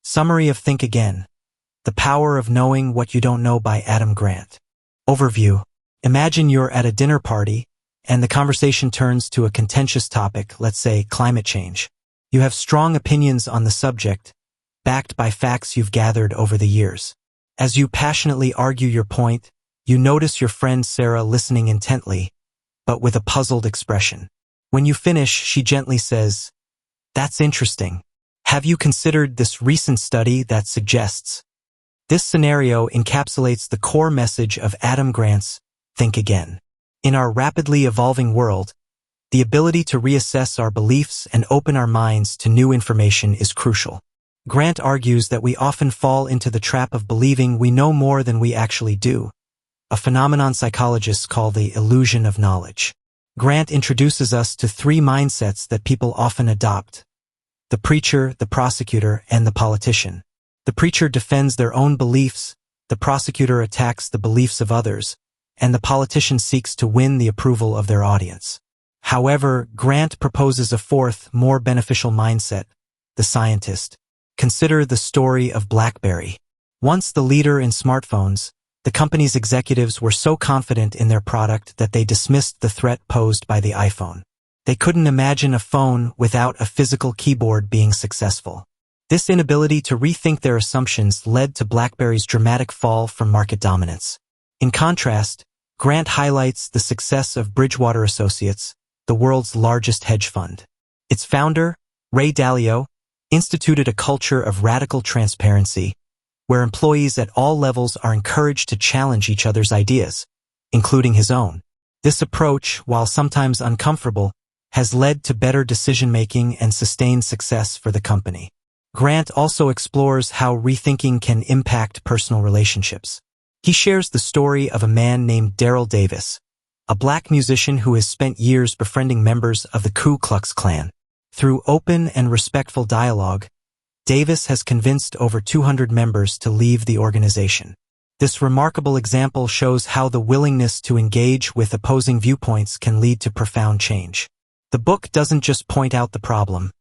Summary of Think Again. The Power of Knowing What You Don't Know by Adam Grant. Overview. Imagine you're at a dinner party, and the conversation turns to a contentious topic, let's say climate change. You have strong opinions on the subject, backed by facts you've gathered over the years. As you passionately argue your point, you notice your friend Sarah listening intently, but with a puzzled expression. When you finish, she gently says, "That's interesting. Have you considered this recent study that suggests?" This scenario encapsulates the core message of Adam Grant's Think Again. In our rapidly evolving world, the ability to reassess our beliefs and open our minds to new information is crucial. Grant argues that we often fall into the trap of believing we know more than we actually do, a phenomenon psychologists call the illusion of knowledge. Grant introduces us to three mindsets that people often adopt: the preacher, the prosecutor, and the politician. The preacher defends their own beliefs, the prosecutor attacks the beliefs of others, and the politician seeks to win the approval of their audience. However, Grant proposes a fourth, more beneficial mindset: the scientist. Consider the story of BlackBerry. Once the leader in smartphones, the company's executives were so confident in their product that they dismissed the threat posed by the iPhone. They couldn't imagine a phone without a physical keyboard being successful. This inability to rethink their assumptions led to BlackBerry's dramatic fall from market dominance. In contrast, Grant highlights the success of Bridgewater Associates, the world's largest hedge fund. Its founder, Ray Dalio, instituted a culture of radical transparency, where employees at all levels are encouraged to challenge each other's ideas, including his own. This approach, while sometimes uncomfortable, has led to better decision-making and sustained success for the company. Grant also explores how rethinking can impact personal relationships. He shares the story of a man named Daryl Davis, a black musician who has spent years befriending members of the Ku Klux Klan. Through open and respectful dialogue, Davis has convinced over 200 members to leave the organization. This remarkable example shows how the willingness to engage with opposing viewpoints can lead to profound change. The book doesn't just point out the problem.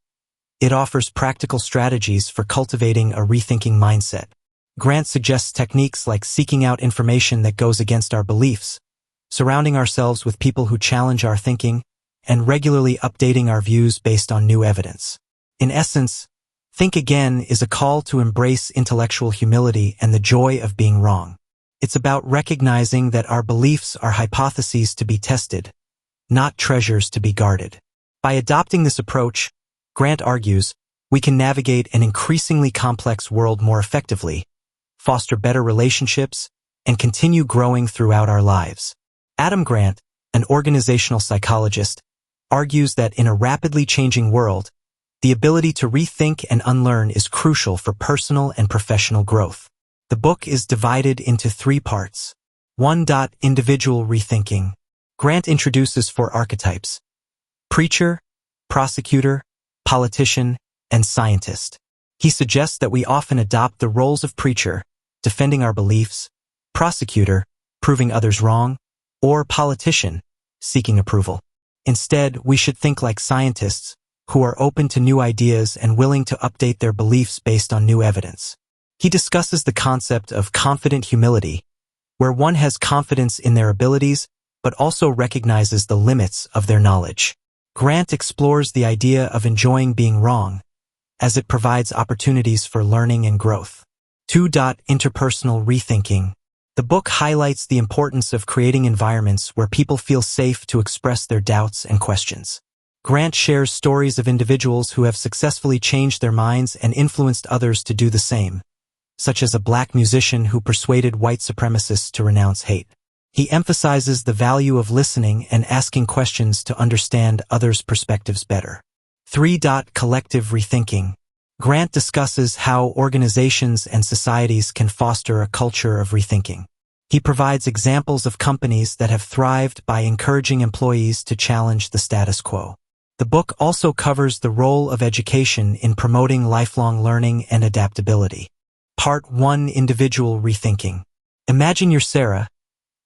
It offers practical strategies for cultivating a rethinking mindset. Grant suggests techniques like seeking out information that goes against our beliefs, surrounding ourselves with people who challenge our thinking, and regularly updating our views based on new evidence. In essence, Think Again is a call to embrace intellectual humility and the joy of being wrong. It's about recognizing that our beliefs are hypotheses to be tested, not treasures to be guarded. By adopting this approach, Grant argues, we can navigate an increasingly complex world more effectively, foster better relationships, and continue growing throughout our lives. Adam Grant, an organizational psychologist, argues that in a rapidly changing world, the ability to rethink and unlearn is crucial for personal and professional growth. The book is divided into three parts. 1. Individual rethinking. Grant introduces 4 archetypes: preacher, prosecutor, politician, and scientist. He suggests that we often adopt the roles of preacher, defending our beliefs, prosecutor, proving others wrong, or politician, seeking approval. Instead, we should think like scientists, who are open to new ideas and willing to update their beliefs based on new evidence. He discusses the concept of confident humility, where one has confidence in their abilities, but also recognizes the limits of their knowledge. Grant explores the idea of enjoying being wrong, as it provides opportunities for learning and growth. 2. Interpersonal rethinking. The book highlights the importance of creating environments where people feel safe to express their doubts and questions. Grant shares stories of individuals who have successfully changed their minds and influenced others to do the same, such as a black musician who persuaded white supremacists to renounce hate. He emphasizes the value of listening and asking questions to understand others' perspectives better. 3. Collective rethinking. Grant discusses how organizations and societies can foster a culture of rethinking. He provides examples of companies that have thrived by encouraging employees to challenge the status quo. The book also covers the role of education in promoting lifelong learning and adaptability. Part 1. Individual rethinking. Imagine you're Sarah,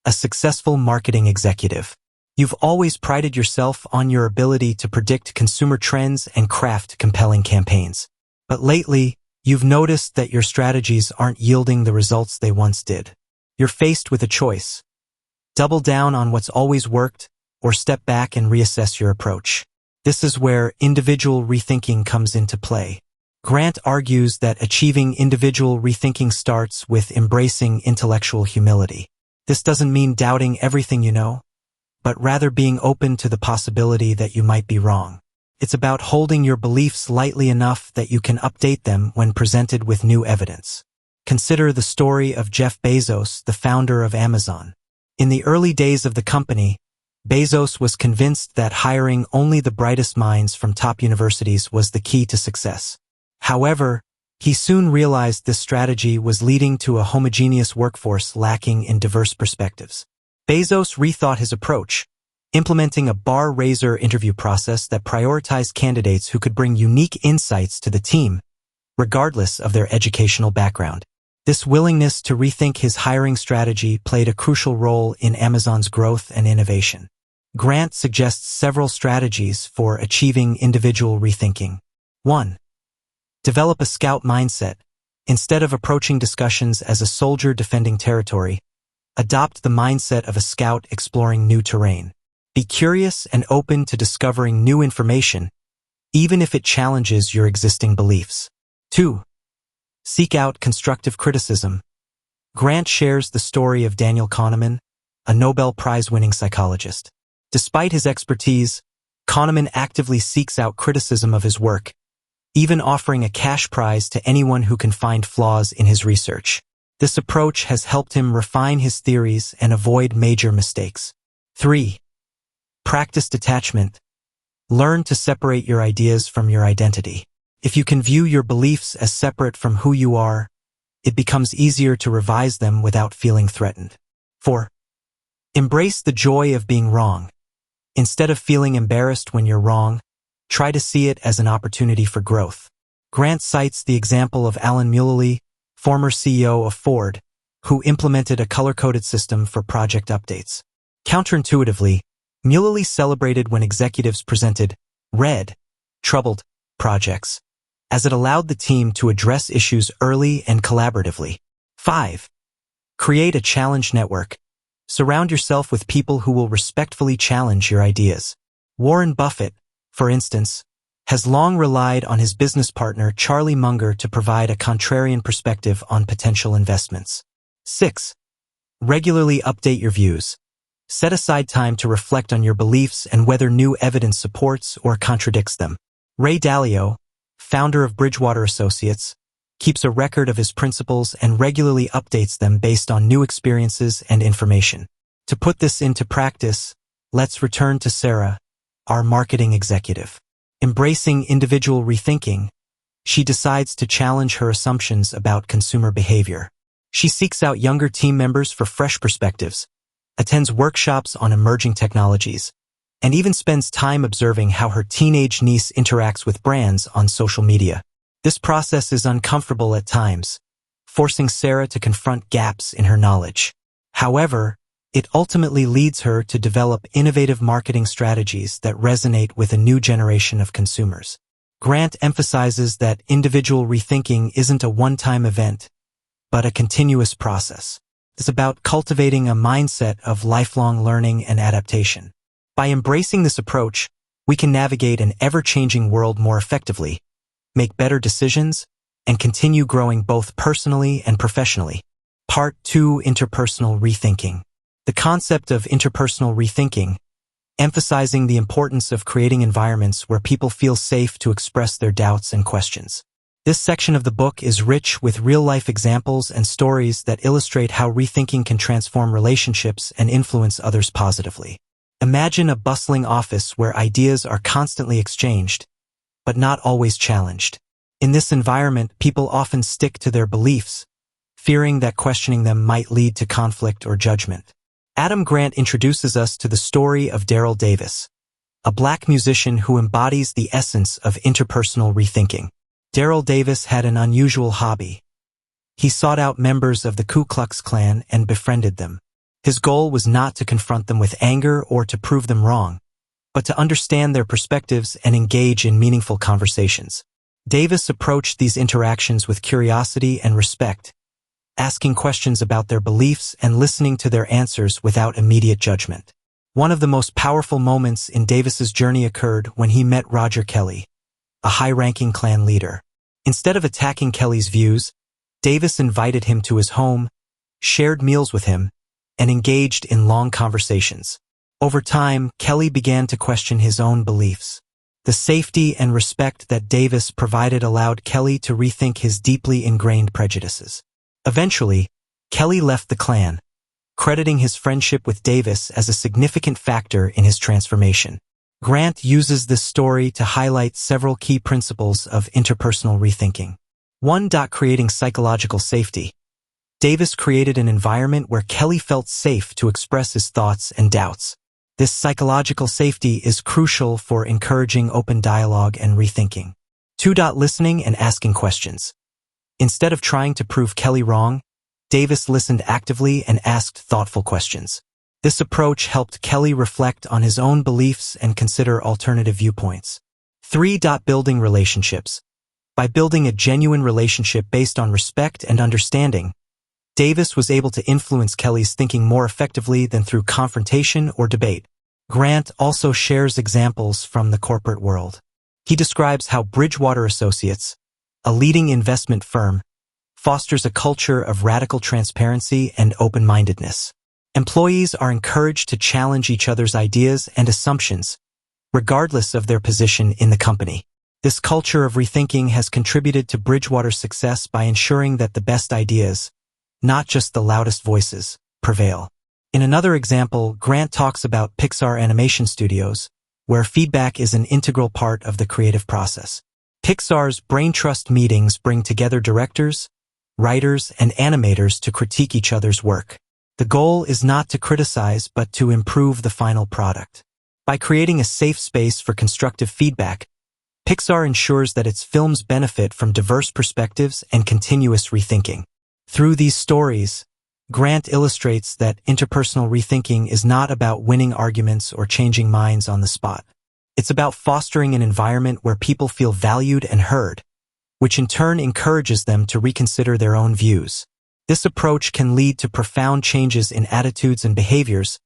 a successful marketing executive. You've always prided yourself on your ability to predict consumer trends and craft compelling campaigns. But lately, You've noticed that your strategies aren't yielding the results they once did. You're faced with a choice. Double down on what's always worked, or step back and reassess your approach. This is where individual rethinking comes into play. Grant argues that achieving individual rethinking starts with embracing intellectual humility. This doesn't mean doubting everything you know, but rather being open to the possibility that you might be wrong. It's about holding your beliefs lightly enough that you can update them when presented with new evidence. Consider the story of Jeff Bezos, the founder of Amazon. In the early days of the company, Bezos was convinced that hiring only the brightest minds from top universities was the key to success. However, he soon realized this strategy was leading to a homogeneous workforce lacking in diverse perspectives. Bezos rethought his approach, implementing a bar-raiser interview process that prioritized candidates who could bring unique insights to the team, regardless of their educational background. This willingness to rethink his hiring strategy played a crucial role in Amazon's growth and innovation. Grant suggests several strategies for achieving individual rethinking. 1. Develop a scout mindset. Instead of approaching discussions as a soldier defending territory, adopt the mindset of a scout exploring new terrain. Be curious and open to discovering new information, even if it challenges your existing beliefs. 2. Seek out constructive criticism. Grant shares the story of Daniel Kahneman, a Nobel Prize-winning psychologist. Despite his expertise, Kahneman actively seeks out criticism of his work, even offering a cash prize to anyone who can find flaws in his research. This approach has helped him refine his theories and avoid major mistakes. 3. Practice detachment. Learn to separate your ideas from your identity. If you can view your beliefs as separate from who you are, it becomes easier to revise them without feeling threatened. 4. Embrace the joy of being wrong. Instead of feeling embarrassed when you're wrong, try to see it as an opportunity for growth. Grant cites the example of Alan Mulally, former CEO of Ford, who implemented a color-coded system for project updates. Counterintuitively, Mulally celebrated when executives presented red, troubled projects, as it allowed the team to address issues early and collaboratively. 5. Create a challenge network. Surround yourself with people who will respectfully challenge your ideas. Warren Buffett, for instance, has long relied on his business partner Charlie Munger to provide a contrarian perspective on potential investments. 6. Regularly update your views. Set aside time to reflect on your beliefs and whether new evidence supports or contradicts them. Ray Dalio, founder of Bridgewater Associates, keeps a record of his principles and regularly updates them based on new experiences and information. To put this into practice, let's return to Sarah, our marketing executive. Embracing individual rethinking, she decides to challenge her assumptions about consumer behavior. She seeks out younger team members for fresh perspectives, attends workshops on emerging technologies, and even spends time observing how her teenage niece interacts with brands on social media. This process is uncomfortable at times, forcing Sarah to confront gaps in her knowledge. However, it ultimately leads her to develop innovative marketing strategies that resonate with a new generation of consumers. Grant emphasizes that individual rethinking isn't a one-time event, but a continuous process. It's about cultivating a mindset of lifelong learning and adaptation. By embracing this approach, we can navigate an ever-changing world more effectively, make better decisions, and continue growing both personally and professionally. Part 2: Interpersonal Rethinking. The concept of interpersonal rethinking, emphasizing the importance of creating environments where people feel safe to express their doubts and questions. This section of the book is rich with real-life examples and stories that illustrate how rethinking can transform relationships and influence others positively. Imagine a bustling office where ideas are constantly exchanged, but not always challenged. In this environment, people often stick to their beliefs, fearing that questioning them might lead to conflict or judgment. Adam Grant introduces us to the story of Daryl Davis, a Black musician who embodies the essence of interpersonal rethinking. Daryl Davis had an unusual hobby. He sought out members of the Ku Klux Klan and befriended them. His goal was not to confront them with anger or to prove them wrong, but to understand their perspectives and engage in meaningful conversations. Davis approached these interactions with curiosity and respect, asking questions about their beliefs and listening to their answers without immediate judgment. One of the most powerful moments in Davis's journey occurred when he met Roger Kelly, a high-ranking Klan leader. Instead of attacking Kelly's views, Davis invited him to his home, shared meals with him, and engaged in long conversations. Over time, Kelly began to question his own beliefs. The safety and respect that Davis provided allowed Kelly to rethink his deeply ingrained prejudices. Eventually, Kelly left the Klan, crediting his friendship with Davis as a significant factor in his transformation. Grant uses this story to highlight several key principles of interpersonal rethinking. 1. Creating psychological safety. Davis created an environment where Kelly felt safe to express his thoughts and doubts. This psychological safety is crucial for encouraging open dialogue and rethinking. 2. Listening and asking questions. Instead of trying to prove Kelly wrong, Davis listened actively and asked thoughtful questions. This approach helped Kelly reflect on his own beliefs and consider alternative viewpoints. 3. Building relationships. By building a genuine relationship based on respect and understanding, Davis was able to influence Kelly's thinking more effectively than through confrontation or debate. Grant also shares examples from the corporate world. He describes how Bridgewater Associates, a leading investment firm, fosters a culture of radical transparency and open-mindedness. Employees are encouraged to challenge each other's ideas and assumptions, regardless of their position in the company. This culture of rethinking has contributed to Bridgewater's success by ensuring that the best ideas, not just the loudest voices, prevail. In another example, Grant talks about Pixar animation studios, where feedback is an integral part of the creative process. Pixar's Brain Trust meetings bring together directors, writers, and animators to critique each other's work. The goal is not to criticize but to improve the final product. By creating a safe space for constructive feedback, Pixar ensures that its films benefit from diverse perspectives and continuous rethinking. Through these stories, Grant illustrates that interpersonal rethinking is not about winning arguments or changing minds on the spot. It's about fostering an environment where people feel valued and heard, which in turn encourages them to reconsider their own views. This approach can lead to profound changes in attitudes and behaviors,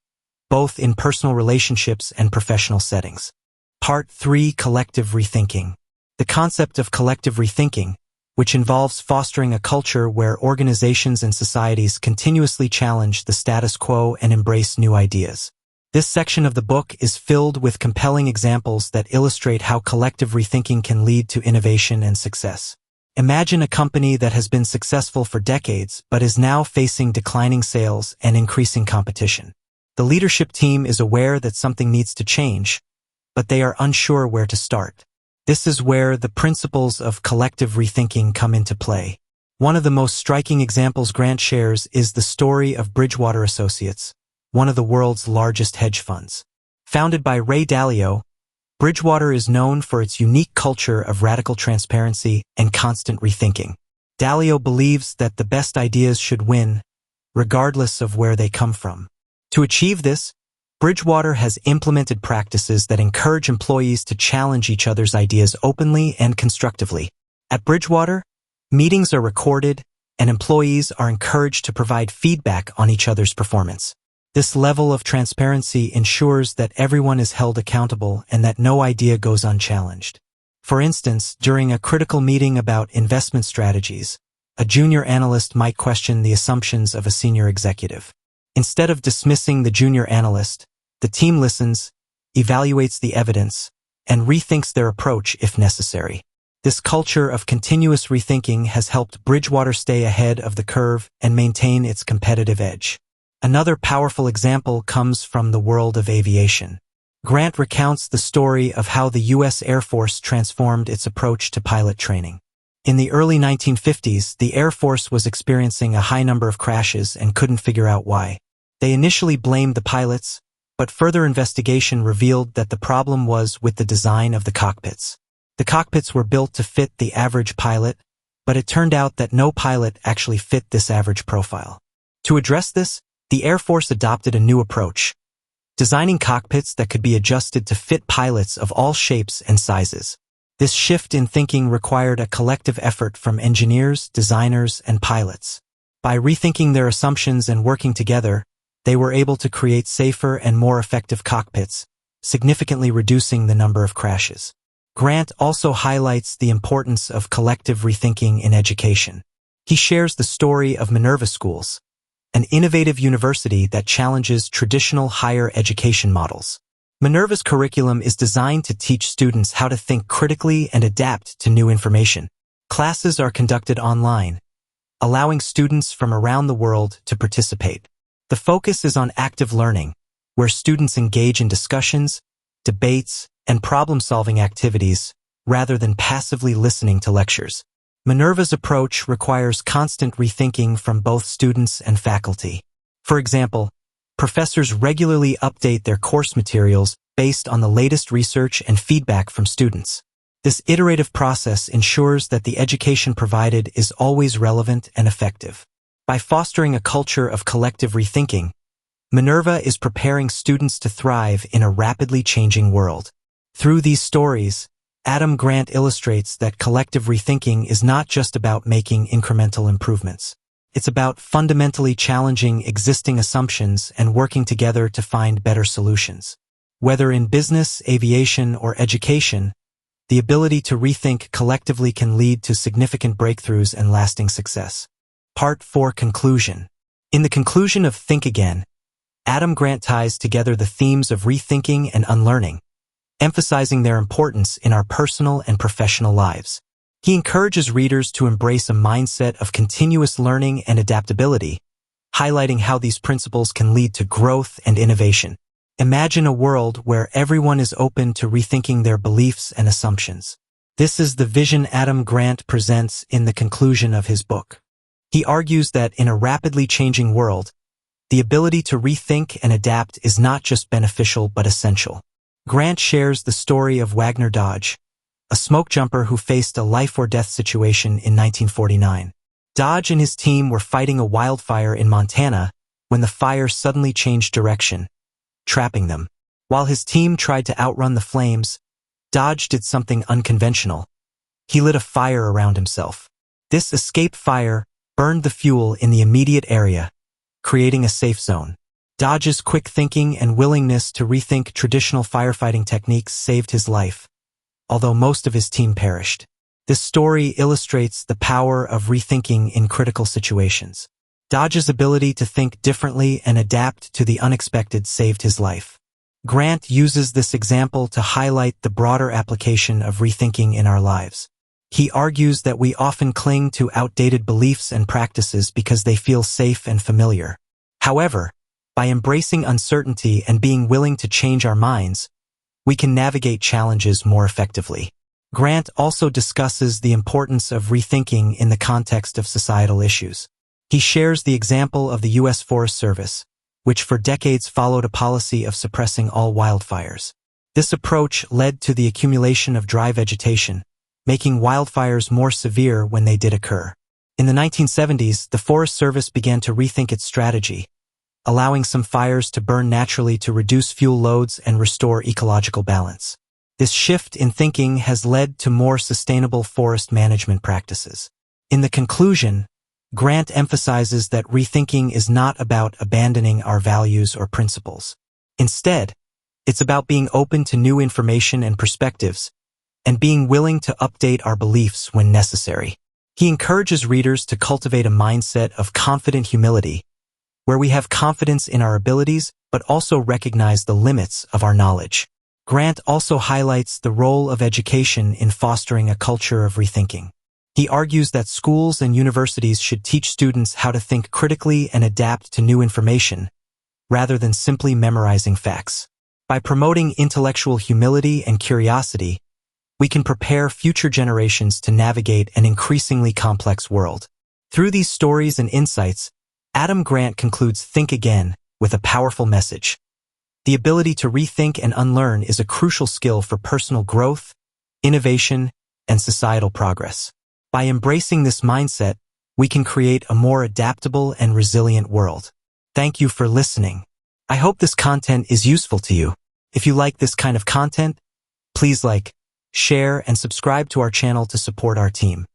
both in personal relationships and professional settings. Part 3. Collective rethinking. The concept of collective rethinking, which involves fostering a culture where organizations and societies continuously challenge the status quo and embrace new ideas. This section of the book is filled with compelling examples that illustrate how collective rethinking can lead to innovation and success. Imagine a company that has been successful for decades but is now facing declining sales and increasing competition. The leadership team is aware that something needs to change, but they are unsure where to start. This is where the principles of collective rethinking come into play. One of the most striking examples Grant shares is the story of Bridgewater Associates, one of the world's largest hedge funds. Founded by Ray Dalio, Bridgewater is known for its unique culture of radical transparency and constant rethinking. Dalio believes that the best ideas should win, regardless of where they come from. To achieve this, Bridgewater has implemented practices that encourage employees to challenge each other's ideas openly and constructively. At Bridgewater, meetings are recorded, and employees are encouraged to provide feedback on each other's performance. This level of transparency ensures that everyone is held accountable and that no idea goes unchallenged. For instance, during a critical meeting about investment strategies, a junior analyst might question the assumptions of a senior executive. Instead of dismissing the junior analyst, the team listens, evaluates the evidence, and rethinks their approach if necessary. This culture of continuous rethinking has helped Bridgewater stay ahead of the curve and maintain its competitive edge. Another powerful example comes from the world of aviation. Grant recounts the story of how the U.S. Air Force transformed its approach to pilot training. In the early 1950s, the Air Force was experiencing a high number of crashes and couldn't figure out why. They initially blamed the pilots, but further investigation revealed that the problem was with the design of the cockpits. The cockpits were built to fit the average pilot, but it turned out that no pilot actually fit this average profile. To address this, the Air Force adopted a new approach, designing cockpits that could be adjusted to fit pilots of all shapes and sizes. This shift in thinking required a collective effort from engineers, designers, and pilots. By rethinking their assumptions and working together, they were able to create safer and more effective cockpits, significantly reducing the number of crashes. Grant also highlights the importance of collective rethinking in education. He shares the story of Minerva Schools, an innovative university that challenges traditional higher education models. Minerva's curriculum is designed to teach students how to think critically and adapt to new information. Classes are conducted online, allowing students from around the world to participate. The focus is on active learning, where students engage in discussions, debates, and problem-solving activities rather than passively listening to lectures. Minerva's approach requires constant rethinking from both students and faculty. For example, professors regularly update their course materials based on the latest research and feedback from students. This iterative process ensures that the education provided is always relevant and effective. By fostering a culture of collective rethinking, Minerva is preparing students to thrive in a rapidly changing world. Through these stories, Adam Grant illustrates that collective rethinking is not just about making incremental improvements. It's about fundamentally challenging existing assumptions and working together to find better solutions. Whether in business, aviation, or education, the ability to rethink collectively can lead to significant breakthroughs and lasting success. Part 4 Conclusion. In the conclusion of Think Again, Adam Grant ties together the themes of rethinking and unlearning, emphasizing their importance in our personal and professional lives. He encourages readers to embrace a mindset of continuous learning and adaptability, highlighting how these principles can lead to growth and innovation. Imagine a world where everyone is open to rethinking their beliefs and assumptions. This is the vision Adam Grant presents in the conclusion of his book. He argues that in a rapidly changing world, the ability to rethink and adapt is not just beneficial but essential. Grant shares the story of Wagner Dodge, a smoke jumper who faced a life-or-death situation in 1949. Dodge and his team were fighting a wildfire in Montana when the fire suddenly changed direction, trapping them. While his team tried to outrun the flames, Dodge did something unconventional. He lit a fire around himself. This escape fire burned the fuel in the immediate area, creating a safe zone. Dodge's quick thinking and willingness to rethink traditional firefighting techniques saved his life, although most of his team perished. This story illustrates the power of rethinking in critical situations. Dodge's ability to think differently and adapt to the unexpected saved his life. Grant uses this example to highlight the broader application of rethinking in our lives. He argues that we often cling to outdated beliefs and practices because they feel safe and familiar. However, by embracing uncertainty and being willing to change our minds, we can navigate challenges more effectively. Grant also discusses the importance of rethinking in the context of societal issues. He shares the example of the U.S. Forest Service, which for decades followed a policy of suppressing all wildfires. This approach led to the accumulation of dry vegetation, making wildfires more severe when they did occur. In the 1970s, the Forest Service began to rethink its strategy, allowing some fires to burn naturally to reduce fuel loads and restore ecological balance. This shift in thinking has led to more sustainable forest management practices. In the conclusion, Grant emphasizes that rethinking is not about abandoning our values or principles. Instead, it's about being open to new information and perspectives, and being willing to update our beliefs when necessary. He encourages readers to cultivate a mindset of confident humility, where we have confidence in our abilities but also recognize the limits of our knowledge. Grant also highlights the role of education in fostering a culture of rethinking. He argues that schools and universities should teach students how to think critically and adapt to new information, rather than simply memorizing facts. By promoting intellectual humility and curiosity, we can prepare future generations to navigate an increasingly complex world. Through these stories and insights, Adam Grant concludes Think Again with a powerful message. The ability to rethink and unlearn is a crucial skill for personal growth, innovation, and societal progress. By embracing this mindset, we can create a more adaptable and resilient world. Thank you for listening. I hope this content is useful to you. If you like this kind of content, please like, share, and subscribe to our channel to support our team.